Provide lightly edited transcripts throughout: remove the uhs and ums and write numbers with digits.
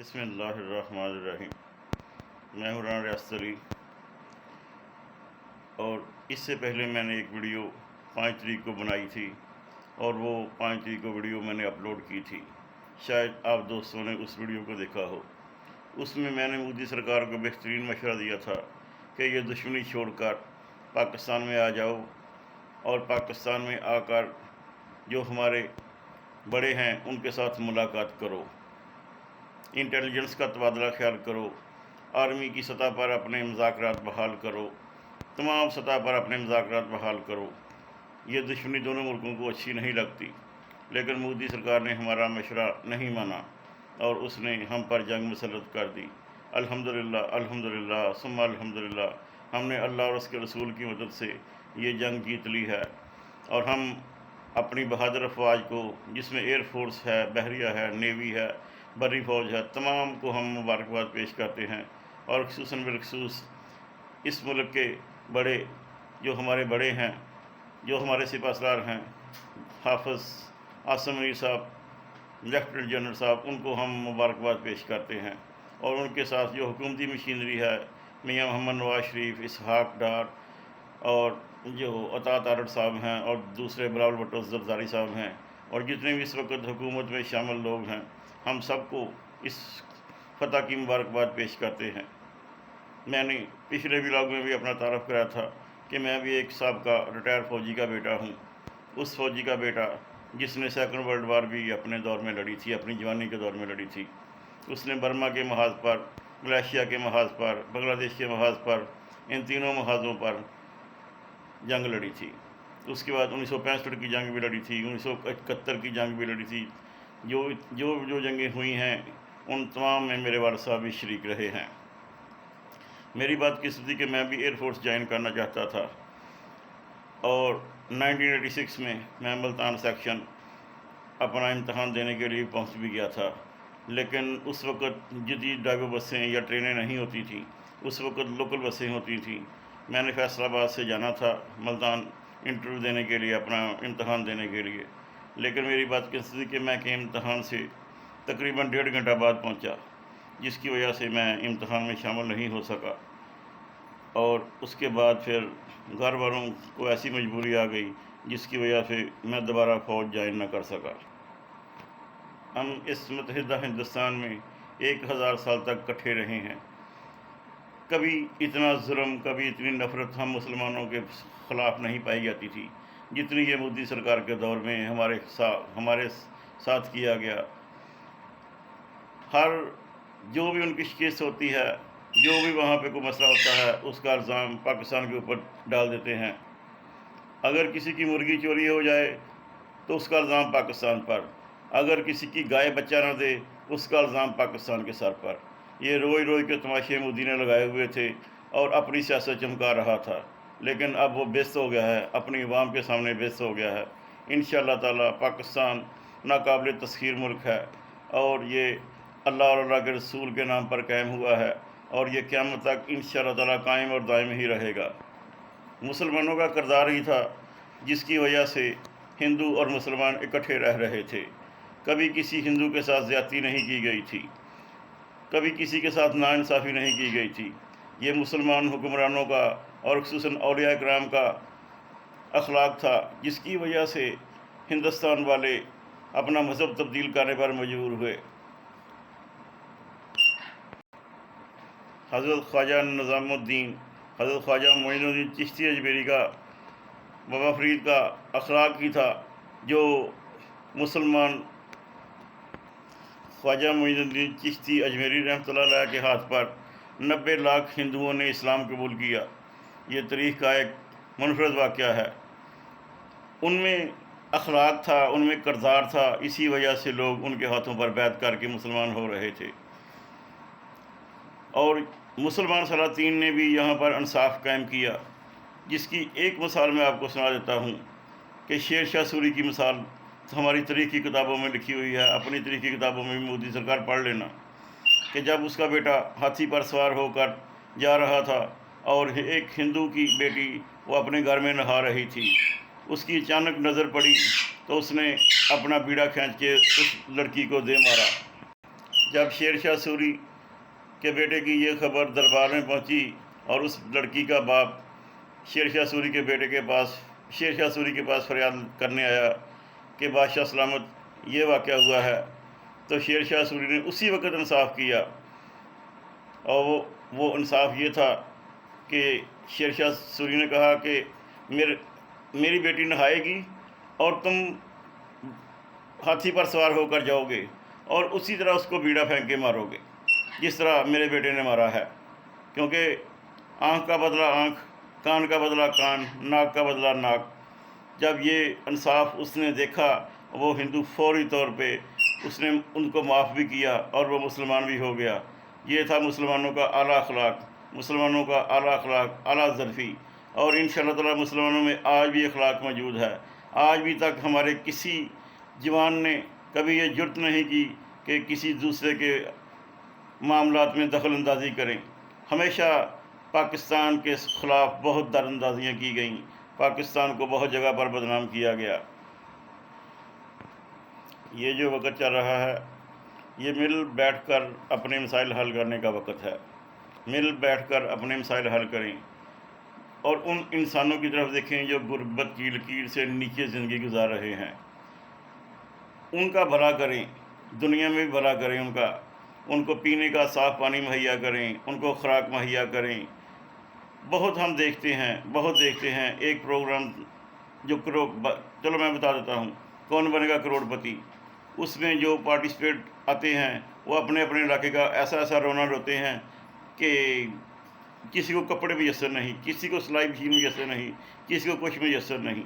بسم اللہ الرحمن الرحیم۔ میں ہوں رانا ریاست علی، اور اس سے پہلے میں نے ایک ویڈیو 5 تاریخ کو بنائی تھی، اور وہ 5 تاریخ کو ویڈیو میں نے اپلوڈ کی تھی۔ شاید آپ دوستوں نے اس ویڈیو کو دیکھا ہو۔ اس میں نے مودی سرکار کو بہترین مشورہ دیا تھا کہ یہ دشمنی چھوڑ کر پاکستان میں آ جاؤ، اور پاکستان میں آ کر جو ہمارے بڑے ہیں ان کے ساتھ ملاقات کرو، انٹیلیجنس کا تبادلہ خیال کرو، آرمی کی سطح پر اپنے مذاکرات بحال کرو، تمام سطح پر اپنے مذاکرات بحال کرو۔ یہ دشمنی دونوں ملکوں کو اچھی نہیں لگتی، لیکن مودی سرکار نے ہمارا مشورہ نہیں مانا اور اس نے ہم پر جنگ مسلط کر دی۔ الحمدللہ الحمدللہ ثم الحمدللہ، ہم نے اللہ اور اس کے رسول کی مدد سے یہ جنگ جیت لی ہے، اور ہم اپنی بہادر افواج کو، جس میں ایئر فورس ہے، بحریہ ہے، نیوی ہے، بری فوج ہے، تمام کو ہم مبارکباد پیش کرتے ہیں، اور خصوصاً بالخصوص اس ملک کے بڑے، جو ہمارے بڑے ہیں، جو ہمارے سپہ سالار ہیں، حافظ عاصم منیر صاحب، لیفٹیننٹ جنرل صاحب، ان کو ہم مبارکباد پیش کرتے ہیں، اور ان کے ساتھ جو حکومتی مشینری ہے، میاں محمد نواز شریف، اسحاق ڈار، اور جو عطا تارڑ صاحب ہیں، اور دوسرے بلاول بھٹو زرداری صاحب ہیں، اور جتنے بھی اس وقت حکومت میں شامل لوگ ہیں، ہم سب کو اس فتح کی مبارکباد پیش کرتے ہیں۔ میں نے پچھلے ولاگ میں بھی اپنا تعارف کرایا تھا کہ میں بھی ایک سابقہ ریٹائر فوجی کا بیٹا ہوں، اس فوجی کا بیٹا جس نے سیکنڈ ورلڈ وار بھی اپنے دور میں لڑی تھی، اپنی جوانی کے دور میں لڑی تھی۔ اس نے برما کے محاذ پر، ملیشیا کے محاذ پر، بنگلہ دیش کے محاذ پر، ان تینوں محاذوں پر جنگ لڑی تھی۔ اس کے بعد 1965 کی جنگ بھی لڑی تھی، 1971 کی جنگ بھی لڑی تھی۔ جو جنگیں ہوئی ہیں ان تمام میں میرے والد صاحب بھی شریک رہے ہیں۔ میری بات قسم تھی کہ میں بھی ایئر فورس جوائن کرنا چاہتا تھا، اور 1986 میں ملتان سیکشن اپنا امتحان دینے کے لیے پہنچ بھی گیا تھا، لیکن اس وقت جدید ڈرائیو بسیں یا ٹرینیں نہیں ہوتی تھیں، اس وقت لوکل بسیں ہوتی تھیں۔ میں نے فیصل آباد سے جانا تھا ملتان انٹرویو دینے کے لیے، اپنا امتحان دینے کے لیے، لیکن میری بات قسم تھی کہ میں کے امتحان سے تقریباً 1.5 گھنٹہ بعد پہنچا، جس کی وجہ سے میں امتحان میں شامل نہیں ہو سکا، اور اس کے بعد پھر گھر والوں کو ایسی مجبوری آ گئی جس کی وجہ سے میں دوبارہ فوج جوائن نہ کر سکا۔ ہم اس متحدہ ہندوستان میں 1000 سال تک کٹھے رہے ہیں۔ کبھی اتنا ظلم، کبھی اتنی نفرت ہم مسلمانوں کے خلاف نہیں پائی جاتی تھی جتنی یہ مودی سرکار کے دور میں ہمارے ساتھ کیا گیا۔ ہر جو بھی ان کی شکست ہوتی ہے، جو بھی وہاں پہ کوئی مسئلہ ہوتا ہے، اس کا الزام پاکستان کے اوپر ڈال دیتے ہیں۔ اگر کسی کی مرغی چوری ہو جائے تو اس کا الزام پاکستان پر، اگر کسی کی گائے بچہ نہ دے اس کا الزام پاکستان کے سر پر۔ یہ روئی روئی کے تماشے مودی نے لگائے ہوئے تھے اور اپنی سیاست چمکا رہا تھا، لیکن اب وہ بیست ہو گیا ہے، اپنی عوام کے سامنے بیست ہو گیا ہے۔ انشاءاللہ تعالی پاکستان ناقابل تسخیر ملک ہے، اور یہ اللہ اور اللہ کے رسول کے نام پر قائم ہوا ہے، اور یہ قیامت تک انشاءاللہ تعالی قائم اور دائم ہی رہے گا۔ مسلمانوں کا کردار ہی تھا جس کی وجہ سے ہندو اور مسلمان اکٹھے رہ رہے تھے۔ کبھی کسی ہندو کے ساتھ زیادتی نہیں کی گئی تھی، کبھی کسی کے ساتھ ناانصافی نہیں کی گئی تھی۔ یہ مسلمان حکمرانوں کا اور خصوصاً اولیاء کرام کا اخلاق تھا، جس کی وجہ سے ہندوستان والے اپنا مذہب تبدیل کرنے پر مجبور ہوئے۔ حضرت خواجہ نظام الدین، حضرت خواجہ معین الدین چشتی اجمیری کا، بابا فرید کا اخلاق ہی تھا جو مسلمان خواجہ معین الدین چشتی اجمیری رحمۃ اللہ علیہ کے ہاتھ پر 90 لاکھ ہندوؤں نے اسلام قبول کیا۔ یہ تاریخ کا ایک منفرد واقعہ ہے۔ ان میں اخلاق تھا، ان میں کردار تھا، اسی وجہ سے لوگ ان کے ہاتھوں پر بیعت کر کے مسلمان ہو رہے تھے۔ اور مسلمان سلاطین نے بھی یہاں پر انصاف قائم کیا، جس کی ایک مثال میں آپ کو سنا دیتا ہوں کہ شیر شاہ سوری کی مثال ہماری تاریخ کی کتابوں میں لکھی ہوئی ہے، اپنی تاریخ کی کتابوں میں بھی مودی سرکار پڑھ لینا، کہ جب اس کا بیٹا ہاتھی پر سوار ہو کر جا رہا تھا اور ایک ہندو کی بیٹی وہ اپنے گھر میں نہا رہی تھی، اس کی اچانک نظر پڑی تو اس نے اپنا بیڑا کھینچ کے اس لڑکی کو دے مارا۔ جب شیر شاہ سوری کے بیٹے کی یہ خبر دربار میں پہنچی اور اس لڑکی کا باپ شیر شاہ سوری کے بیٹے کے پاس شیر شاہ سوری کے پاس فریاد کرنے آیا کہ بادشاہ سلامت یہ واقعہ ہوا ہے، تو شیر شاہ سوری نے اسی وقت انصاف کیا، اور وہ انصاف یہ تھا کہ شیر شاہ سوری نے کہا کہ میری بیٹی نہائے گی اور تم ہاتھی پر سوار ہو کر جاؤ گے اور اسی طرح اس کو بیڑا پھینک کے مارو گے جس طرح میرے بیٹے نے مارا ہے، کیونکہ آنکھ کا بدلہ آنکھ، کان کا بدلہ کان، ناک کا بدلہ ناک۔ جب یہ انصاف اس نے دیکھا، وہ ہندو فوری طور پہ اس نے ان کو معاف بھی کیا اور وہ مسلمان بھی ہو گیا۔ یہ تھا مسلمانوں کا اعلیٰ اخلاق، مسلمانوں کا اعلیٰ اخلاق، اعلیٰ ظرفی، اور انشاءاللہ تعالیٰ مسلمانوں میں آج بھی اخلاق موجود ہے۔ آج بھی تک ہمارے کسی جوان نے کبھی یہ جرت نہیں کی کہ کسی دوسرے کے معاملات میں دخل اندازی کریں۔ ہمیشہ پاکستان کے خلاف بہت در اندازیاں کی گئیں، پاکستان کو بہت جگہ پر بدنام کیا گیا۔ یہ جو وقت چل رہا ہے، یہ مل بیٹھ کر اپنے مسائل حل کرنے کا وقت ہے۔ مل بیٹھ کر اپنے مسائل حل کریں اور ان انسانوں کی طرف دیکھیں جو غربت کی لکیر سے نیچے زندگی گزار رہے ہیں، ان کا بھلا کریں، دنیا میں بھی بھلا کریں، ان کو پینے کا صاف پانی مہیا کریں، ان کو خوراک مہیا کریں۔ بہت ہم دیکھتے ہیں ایک پروگرام جو چلو میں بتا دیتا ہوں، کون بنے گا کروڑ پتی، اس میں جو پارٹیسپیٹ آتے ہیں وہ اپنے اپنے علاقے کا ایسا رونا روتے ہیں کہ کسی کو کپڑے میسر نہیں، کسی کو سلائی مشین میسر نہیں، کسی کو کچھ میسر نہیں۔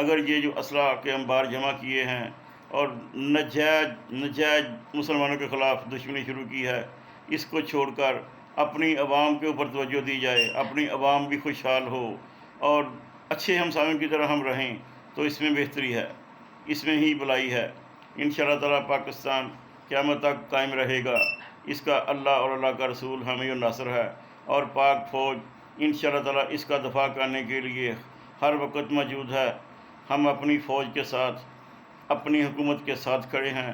اگر یہ جو اسلحہ کے انبار جمع کیے ہیں اور نجائز مسلمانوں کے خلاف دشمنی شروع کی ہے، اس کو چھوڑ کر اپنی عوام کے اوپر توجہ دی جائے، اپنی عوام بھی خوشحال ہو اور اچھے ہمسایوں کی طرح ہم رہیں، تو اس میں بہتری ہے، اس میں ہی بھلائی ہے۔ انشاءاللہ تعالیٰ پاکستان قیامت تک قائم رہے گا، اس کا اللہ اور اللہ کا رسول حامی و ناصر ہے، اور پاک فوج انشاءاللہ تعالیٰ اس کا دفاع کرنے کے لیے ہر وقت موجود ہے۔ ہم اپنی فوج کے ساتھ، اپنی حکومت کے ساتھ کھڑے ہیں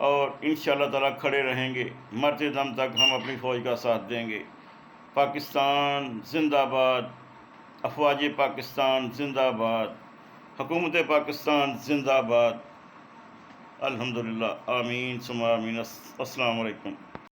اور انشاءاللہ تعالیٰ کھڑے رہیں گے، مرتے دم تک ہم اپنی فوج کا ساتھ دیں گے۔ پاکستان زندہ باد، افواج پاکستان زندہ باد، حکومت پاکستان زندہ باد۔ الحمدللہ، آمین ثم آمین۔ السلام علیکم۔